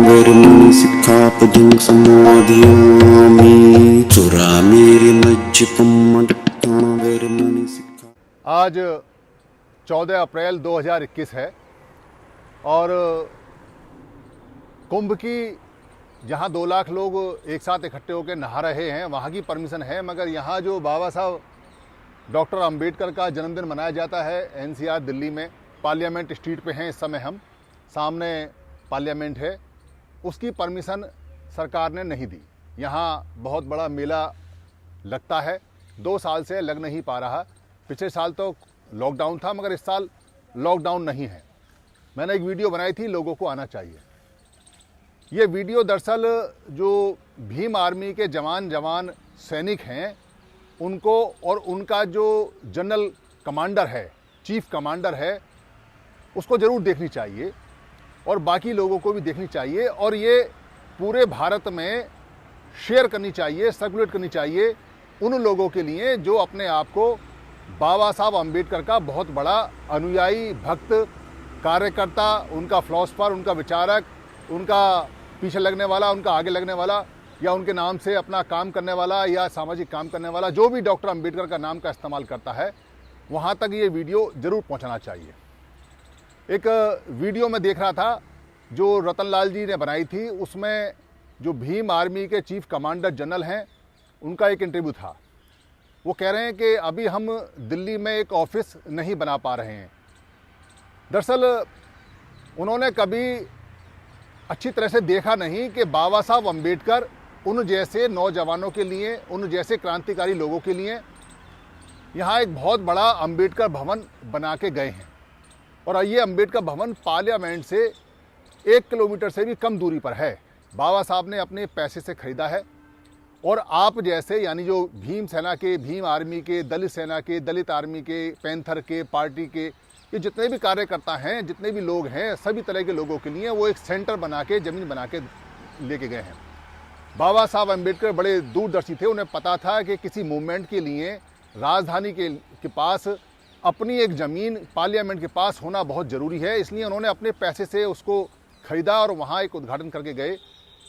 vermini sikkhapadam samodhiyami suramiri majjipam vermini sikkha। आज 14 अप्रैल 2021 है और कुंभ की जहां 2 लाख लोग एक साथ इकट्ठे होकर नहा रहे हैं वहां की परमिशन है, मगर यहां जो बाबा साहब डॉक्टर अंबेडकर का जन्मदिन मनाया जाता है एनसीआर दिल्ली में, पार्लियामेंट स्ट्रीट पे हैं इस समय हम, सामने पार्लियामेंट है, उसकी परमिशन सरकार ने नहीं दी। यहाँ बहुत बड़ा मेला लगता है, 2 साल से लग नहीं पा रहा। पिछले साल तो लॉकडाउन था, मगर इस साल लॉकडाउन नहीं है। मैंने एक वीडियो बनाई थी, लोगों को आना चाहिए। ये वीडियो दरअसल जो भीम आर्मी के जवान सैनिक हैं उनको और उनका जो जनरल कमांडर है, चीफ कमांडर है, उसको ज़रूर देखनी चाहिए और बाकी लोगों को भी देखनी चाहिए और ये पूरे भारत में शेयर करनी चाहिए, सर्कुलेट करनी चाहिए उन लोगों के लिए जो अपने आप को बाबा साहब अंबेडकर का बहुत बड़ा अनुयायी, भक्त, कार्यकर्ता, उनका फिलॉसफर, उनका विचारक, उनका पीछे लगने वाला, उनका आगे लगने वाला, या उनके नाम से अपना काम करने वाला या सामाजिक काम करने वाला, जो भी डॉक्टर अंबेडकर का नाम का इस्तेमाल करता है, वहाँ तक ये वीडियो ज़रूर पहुँचना चाहिए। एक वीडियो में देख रहा था जो रतन लाल जी ने बनाई थी, उसमें जो भीम आर्मी के चीफ कमांडर जनरल हैं उनका एक इंटरव्यू था। वो कह रहे हैं कि अभी हम दिल्ली में एक ऑफिस नहीं बना पा रहे हैं। दरअसल उन्होंने कभी अच्छी तरह से देखा नहीं कि बाबा साहब अंबेडकर उन जैसे नौजवानों के लिए, उन जैसे क्रांतिकारी लोगों के लिए यहाँ एक बहुत बड़ा अंबेडकर भवन बना के गए हैं। और ये अंबेडकर भवन पार्लियामेंट से 1 किलोमीटर से भी कम दूरी पर है। बाबा साहब ने अपने पैसे से खरीदा है और आप जैसे, यानी जो भीम सेना के, भीम आर्मी के, दलित सेना के, दलित आर्मी के, पैंथर के, पार्टी के, ये जितने भी कार्यकर्ता हैं, जितने भी लोग हैं, सभी तरह के लोगों के लिए वो एक सेंटर बना के, ज़मीन बना के लेके गए हैं। बाबा साहब अंबेडकर बड़े दूरदर्शी थे। उन्हें पता था कि किसी मूवमेंट के लिए राजधानी के पास अपनी एक ज़मीन पार्लियामेंट के पास होना बहुत ज़रूरी है। इसलिए उन्होंने अपने पैसे से उसको ख़रीदा और वहाँ एक उद्घाटन करके गए।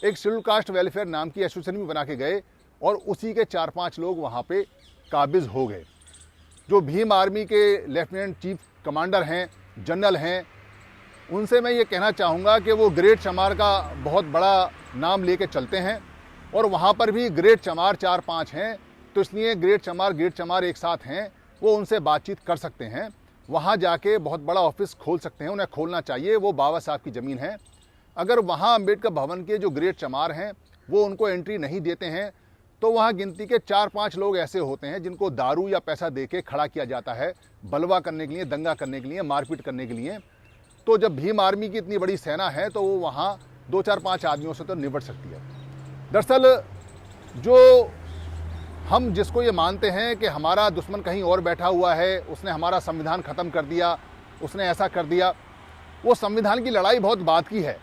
एक शेड्यूल कास्ट वेलफेयर नाम की एसोसिएशन भी बना के गए और उसी के 4-5 लोग वहाँ पे काबिज हो गए। जो भीम आर्मी के लेफ्टिनेंट चीफ कमांडर हैं, जनरल हैं, उनसे मैं ये कहना चाहूँगा कि वो ग्रेट चमार का बहुत बड़ा नाम लेके चलते हैं और वहाँ पर भी ग्रेट चमार 4-5 हैं, तो इसलिए ग्रेट चमार एक साथ हैं, वो उनसे बातचीत कर सकते हैं। वहाँ जाके बहुत बड़ा ऑफिस खोल सकते हैं, उन्हें खोलना चाहिए। वो बाबा साहब की ज़मीन है। अगर वहाँ अंबेडकर भवन के जो ग्रेट चमार हैं वो उनको एंट्री नहीं देते हैं, तो वहाँ गिनती के 4-5 लोग ऐसे होते हैं जिनको दारू या पैसा दे के खड़ा किया जाता है, बलवा करने के लिए, दंगा करने के लिए, मारपीट करने के लिए। तो जब भीम आर्मी की इतनी बड़ी सेना है तो वो वहाँ 2-4-5 आदमियों से तो निपट सकती है। दरअसल जो हम जिसको ये मानते हैं कि हमारा दुश्मन कहीं और बैठा हुआ है, उसने हमारा संविधान ख़त्म कर दिया, उसने ऐसा कर दिया, वो संविधान की लड़ाई बहुत बात की है।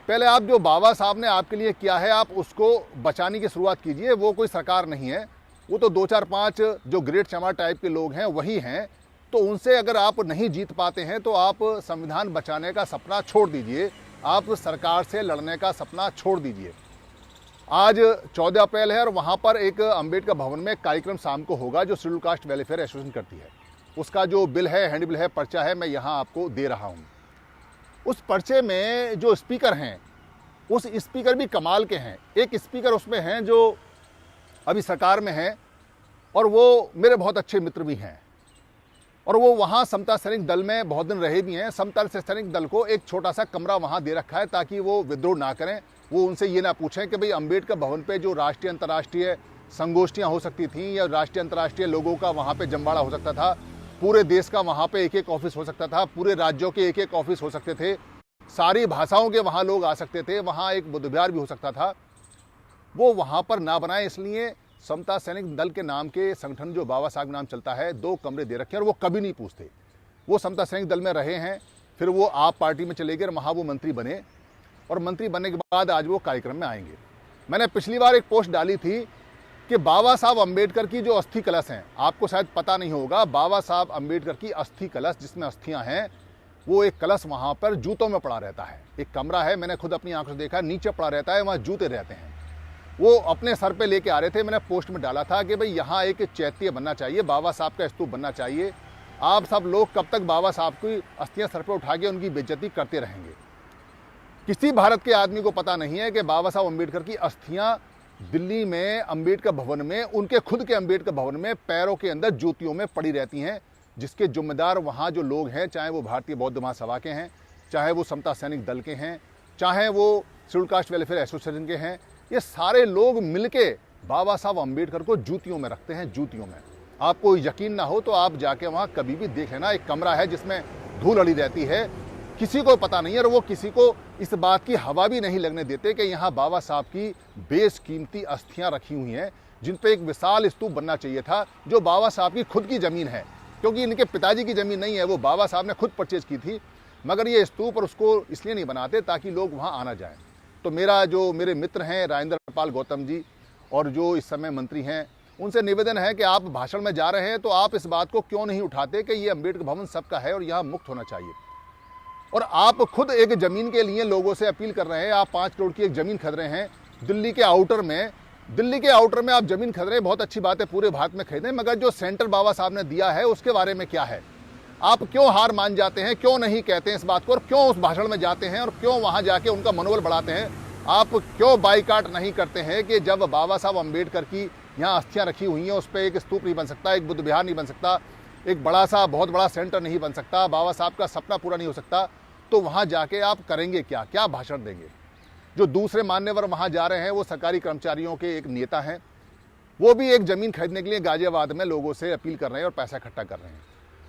पहले आप जो बाबा साहब ने आपके लिए किया है, आप उसको बचाने की शुरुआत कीजिए। वो कोई सरकार नहीं है, वो तो 2-4-5 जो ग्रेट चमार टाइप के लोग हैं वही हैं। तो उनसे अगर आप नहीं जीत पाते हैं तो आप संविधान बचाने का सपना छोड़ दीजिए, आप सरकार से लड़ने का सपना छोड़ दीजिए। आज 14 अप्रैल है और वहाँ पर एक अंबेडकर भवन में कार्यक्रम शाम को होगा जो शेड्यूल कास्ट वेलफेयर एसोसिएशन करती है। उसका जो बिल है, हैंड बिल है, पर्चा है, मैं यहाँ आपको दे रहा हूँ। उस पर्चे में जो स्पीकर हैं, उस स्पीकर भी कमाल के हैं। एक स्पीकर उसमें हैं जो अभी सरकार में हैं और वो मेरे बहुत अच्छे मित्र भी हैं और वो वहाँ समता सैनिक दल में बहुत दिन रहे भी हैं। समता सैनिक दल को एक छोटा सा कमरा वहाँ दे रखा है ताकि वो विद्रोह ना करें। वो उनसे ये ना पूछें कि भाई अंबेडकर भवन पे जो राष्ट्रीय अंतर्राष्ट्रीय संगोष्ठियाँ हो सकती थीं या राष्ट्रीय अंतर्राष्ट्रीय लोगों का वहाँ पे जमवाड़ा हो सकता था, पूरे देश का वहाँ पे एक ऑफिस हो सकता था, पूरे राज्यों के एक ऑफिस हो सकते थे, सारी भाषाओं के वहाँ लोग आ सकते थे, वहाँ एक बुद्ध विहार भी हो सकता था। वो वहाँ पर ना बनाए, इसलिए समता सैनिक दल के नाम के संगठन जो बाबा साहब नाम चलता है, 2 कमरे दे रखे हैं और वो कभी नहीं पूछते। वो समता सैनिक दल में रहे हैं, फिर वो आप पार्टी में चले गए और वहाँ वो मंत्री बने और मंत्री बनने के बाद आज वो कार्यक्रम में आएंगे। मैंने पिछली बार एक पोस्ट डाली थी कि बाबा साहब अंबेडकर की जो अस्थि कलश हैं, आपको शायद पता नहीं होगा, बाबा साहब अंबेडकर की अस्थि कलश जिसमें अस्थियां हैं, वो एक कलश वहाँ पर जूतों में पड़ा रहता है। एक कमरा है, मैंने खुद अपनी आंखों से देखा, नीचे पड़ा रहता है, वहाँ जूते रहते हैं। वो अपने सर पे लेके आ रहे थे। मैंने पोस्ट में डाला था कि भाई यहाँ एक चैत्य बनना चाहिए, बाबा साहब का स्तूप बनना चाहिए। आप सब लोग कब तक बाबा साहब की अस्थियां सर पे उठा के उनकी बेइज्जती करते रहेंगे? किसी भारत के आदमी को पता नहीं है कि बाबा साहब अम्बेडकर की अस्थियां दिल्ली में अम्बेडकर भवन में, उनके खुद के अम्बेडकर भवन में पैरों के अंदर जूतियों में पड़ी रहती हैं, जिसके जिम्मेदार वहाँ जो लोग हैं, चाहे वो भारतीय बौद्ध महासभा के हैं, चाहे वो समता सैनिक दल के हैं, चाहे वो शेड्यूल कास्ट वेलफेयर एसोसिएशन के हैं, ये सारे लोग मिलके बाबा साहब अम्बेडकर को जूतियों में रखते हैं, जूतियों में। आपको यकीन ना हो तो आप जाके वहाँ कभी भी देख लेना, एक कमरा है जिसमें धूल अड़ी रहती है, किसी को पता नहीं है, और वो किसी को इस बात की हवा भी नहीं लगने देते कि यहाँ बाबा साहब की बेशकीमती अस्थियां रखी हुई हैं, जिन पे एक विशाल स्तूप बनना चाहिए था, जो बाबा साहब की खुद की ज़मीन है, क्योंकि इनके पिताजी की ज़मीन नहीं है, वो बाबा साहब ने खुद परचेज की थी। मगर ये स्तूप और उसको इसलिए नहीं बनाते ताकि लोग वहाँ आना जाएँ। तो मेरे मित्र हैं राजेंद्र पाल गौतम जी, और जो इस समय मंत्री हैं, उनसे निवेदन है कि आप भाषण में जा रहे हैं तो आप इस बात को क्यों नहीं उठाते कि ये अम्बेडकर भवन सबका है और यहाँ मुक्त होना चाहिए। और आप खुद एक ज़मीन के लिए लोगों से अपील कर रहे हैं, आप 5 करोड़ की एक ज़मीन खरीद रहे हैं दिल्ली के आउटर में आप ज़मीन खरीद रहे हैं, बहुत अच्छी बात है, पूरे भारत में खरीदें, मगर जो सेंटर बाबा साहब ने दिया है उसके बारे में क्या है? आप क्यों हार मान जाते हैं, क्यों नहीं कहते हैं इस बात को, और क्यों उस भाषण में जाते हैं और क्यों वहाँ जाके उनका मनोबल बढ़ाते हैं? आप क्यों बाइकाट नहीं करते हैं कि जब बाबा साहब अम्बेडकर की यहाँ अस्थियाँ रखी हुई हैं, उस पर एक स्तूप नहीं बन सकता, एक बुद्ध विहार नहीं बन सकता, एक बहुत बड़ा सेंटर नहीं बन सकता, बाबा साहब का सपना पूरा नहीं हो सकता, तो वहाँ जाके आप करेंगे क्या? क्या भाषण देंगे? जो दूसरे मान्यवर वहाँ जा रहे हैं वो सरकारी कर्मचारियों के एक नेता हैं, वो भी एक ज़मीन खरीदने के लिए गाजियाबाद में लोगों से अपील कर रहे हैं और पैसा इकट्ठा कर रहे हैं।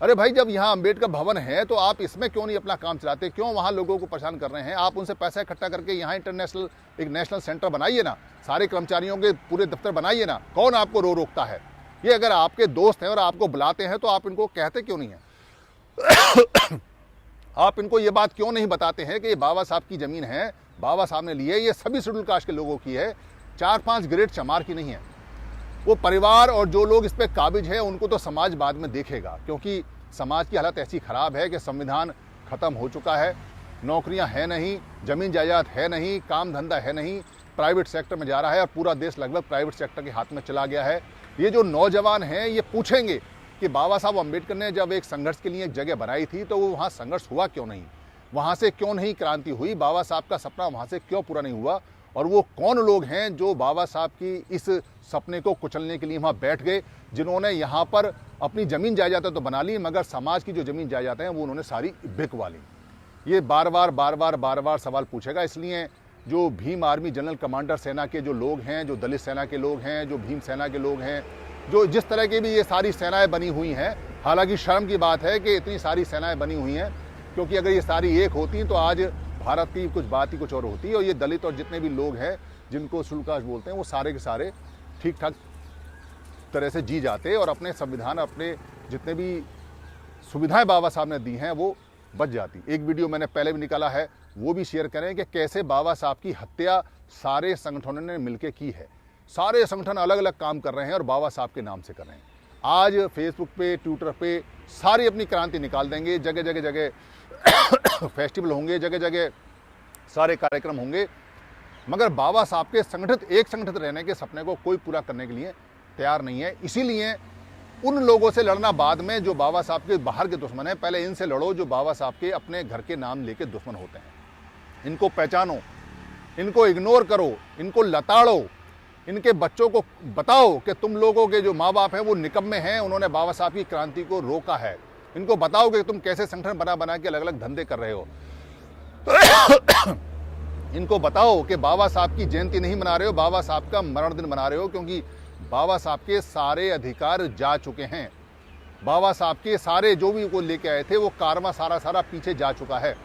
अरे भाई, जब यहाँ अम्बेडकर भवन है तो आप इसमें क्यों नहीं अपना काम चलाते? क्यों वहाँ लोगों को परेशान कर रहे हैं? आप उनसे पैसा इकट्ठा करके यहाँ एक नेशनल सेंटर बनाइए ना, सारे कर्मचारियों के पूरे दफ्तर बनाइए ना, कौन आपको रोकता है? ये अगर आपके दोस्त हैं और आपको बुलाते हैं तो आप इनको कहते क्यों नहीं है? आप इनको ये बात क्यों नहीं बताते हैं कि ये बाबा साहब की ज़मीन है, बाबा साहब ने ली है, ये सभी शेड्यूल कास्ट के लोगों की है, 4-5 ग्रेड चमार की नहीं है। वो परिवार और जो लोग इस पर काबिज है उनको तो समाज बाद में देखेगा, क्योंकि समाज की हालत ऐसी ख़राब है कि संविधान ख़त्म हो चुका है, नौकरियां है नहीं, ज़मीन जायदाद है नहीं, काम धंधा है नहीं, प्राइवेट सेक्टर में जा रहा है और पूरा देश लगभग प्राइवेट सेक्टर के हाथ में चला गया है। ये जो नौजवान हैं ये पूछेंगे कि बाबा साहब अम्बेडकर ने जब एक संघर्ष के लिए एक जगह बनाई थी तो वो वहाँ संघर्ष हुआ क्यों नहीं, वहाँ से क्यों नहीं क्रांति हुई, बाबा साहब का सपना वहाँ से क्यों पूरा नहीं हुआ, और वो कौन लोग हैं जो बाबा साहब की इस सपने को कुचलने के लिए वहाँ बैठ गए, जिन्होंने यहाँ पर अपनी ज़मीन जायदादें तो बना ली मगर समाज की जो ज़मीन जायदादें हैं वो उन्होंने सारी बिकवा ली। ये बार बार सवाल पूछेगा। इसलिए जो भीम आर्मी जनरल कमांडर सेना के जो लोग हैं, जो दलित सेना के लोग हैं, जो भीम सेना के लोग हैं, जो जिस तरह की भी ये सारी सेनाएं बनी हुई हैं, हालांकि शर्म की बात है कि इतनी सारी सेनाएं बनी हुई हैं, क्योंकि अगर ये सारी एक होती तो आज भारत की कुछ बात ही कुछ और होती है। और ये दलित और जितने भी लोग हैं जिनको शेड्यूल कास्ट बोलते हैं वो सारे के सारे ठीक ठाक तरह से जी जाते और अपने संविधान, अपने जितने भी सुविधाएं बाबा साहब ने दी हैं वो बच जाती। एक वीडियो मैंने पहले भी निकाला है, वो भी शेयर करें कि कैसे बाबा साहब की हत्या सारे संगठनों ने मिलकर की है। सारे संगठन अलग अलग काम कर रहे हैं और बाबा साहब के नाम से कर रहे हैं। आज फेसबुक पे, ट्विटर पे सारी अपनी क्रांति निकाल देंगे, जगह जगह फेस्टिवल होंगे, जगह जगह सारे कार्यक्रम होंगे, मगर बाबा साहब के एक संगठित रहने के सपने को कोई पूरा करने के लिए तैयार नहीं है। इसीलिए उन लोगों से लड़ना बाद में जो बाबा साहब के बाहर के दुश्मन हैं, पहले इनसे लड़ो जो बाबा साहब के अपने घर के नाम लेके दुश्मन होते हैं। इनको पहचानो, इनको इग्नोर करो, इनको लताड़ो, इनके बच्चों को बताओ कि तुम लोगों के जो माँ बाप हैं वो निकम्मे हैं, उन्होंने बाबा साहब की क्रांति को रोका है। इनको बताओ कि तुम कैसे संगठन बना के अलग अलग धंधे कर रहे हो। इनको बताओ कि बाबा साहब की जयंती नहीं मना रहे हो, बाबा साहब का मरण दिन मना रहे हो, क्योंकि बाबा साहब के सारे अधिकार जा चुके हैं। बाबा साहब के सारे जो भी वो लेके आए थे वो कारवा सारा पीछे जा चुका है।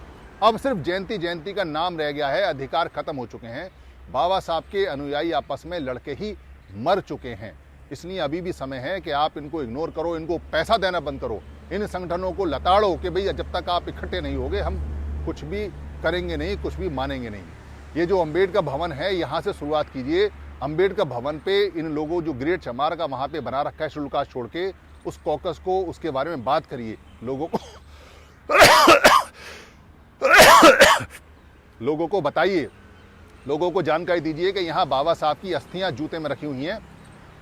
अब सिर्फ जयंती का नाम रह गया है, अधिकार खत्म हो चुके हैं। बाबा साहब के अनुयायी आपस में लड़के ही मर चुके हैं। इसलिए अभी भी समय है कि आप इनको इग्नोर करो, इनको पैसा देना बंद करो, इन संगठनों को लताड़ो कि भई जब तक आप इकट्ठे नहीं होगे हम कुछ भी करेंगे नहीं, कुछ भी मानेंगे नहीं। ये जो अम्बेडकर भवन है यहाँ से शुरुआत कीजिए। अम्बेडकर भवन पे इन लोगों जो ग्रेट चमार का वहाँ पे बना रखा है शेड्यूल कास्ट छोड़ के, उस कॉकस को उसके बारे में बात करिए, लोगों को लोगों को बताइए, लोगों को जानकारी दीजिए कि यहाँ बाबा साहब की अस्थियाँ जूते में रखी हुई हैं।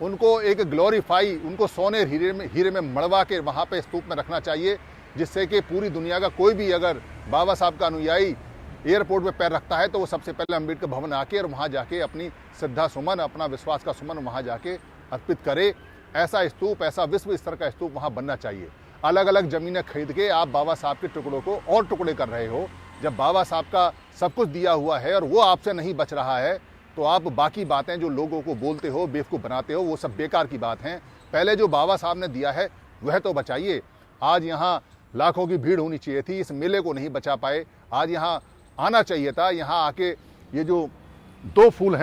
उनको एक ग्लोरीफाई, उनको सोने हीरे में मड़वा के वहाँ पे स्तूप में रखना चाहिए, जिससे कि पूरी दुनिया का कोई भी अगर बाबा साहब का अनुयायी एयरपोर्ट में पैर रखता है तो वो सबसे पहले अम्बेडकर भवन आके और वहाँ जाके अपनी श्रद्धा सुमन, अपना विश्वास का सुमन वहाँ जाके अर्पित करे। ऐसा स्तूप, ऐसा विश्व स्तर का स्तूप वहाँ बनना चाहिए। अलग अलग ज़मीनें खरीद के आप बाबा साहब के टुकड़ों को और टुकड़े कर रहे हो। जब बाबा साहब का सब कुछ दिया हुआ है और वो आपसे नहीं बच रहा है, तो आप बाकी बातें जो लोगों को बोलते हो, बेवकूफ़ बनाते हो, वो सब बेकार की बात हैं। पहले जो बाबा साहब ने दिया है वह तो बचाइए। आज यहाँ लाखों की भीड़ होनी चाहिए थी, इस मेले को नहीं बचा पाए। आज यहाँ आना चाहिए था। यहाँ आके ये जो दो फूल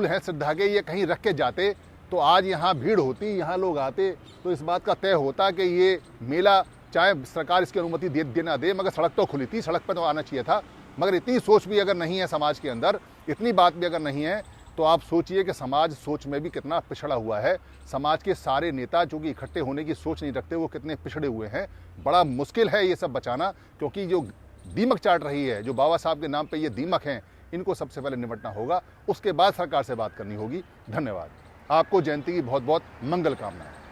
हैं श्रद्धा के, ये कहीं रख के जाते तो आज यहाँ भीड़ होती, यहाँ लोग आते, तो इस बात का तय होता कि ये मेला, चाहे सरकार इसकी अनुमति दे ना दे, मगर सड़क तो खुली थी, सड़क पर तो आना चाहिए था। मगर इतनी सोच भी अगर नहीं है समाज के अंदर, इतनी बात भी अगर नहीं है, तो आप सोचिए कि समाज सोच में भी कितना पिछड़ा हुआ है। समाज के सारे नेता जो कि इकट्ठे होने की सोच नहीं रखते, वो कितने पिछड़े हुए हैं। बड़ा मुश्किल है ये सब बचाना, क्योंकि जो दीमक चाट रही है, जो बाबा साहब के नाम पे ये दीमक हैं, इनको सबसे पहले निपटना होगा, उसके बाद सरकार से बात करनी होगी। धन्यवाद। आपको जयंती की बहुत बहुत मंगल कामनाएं।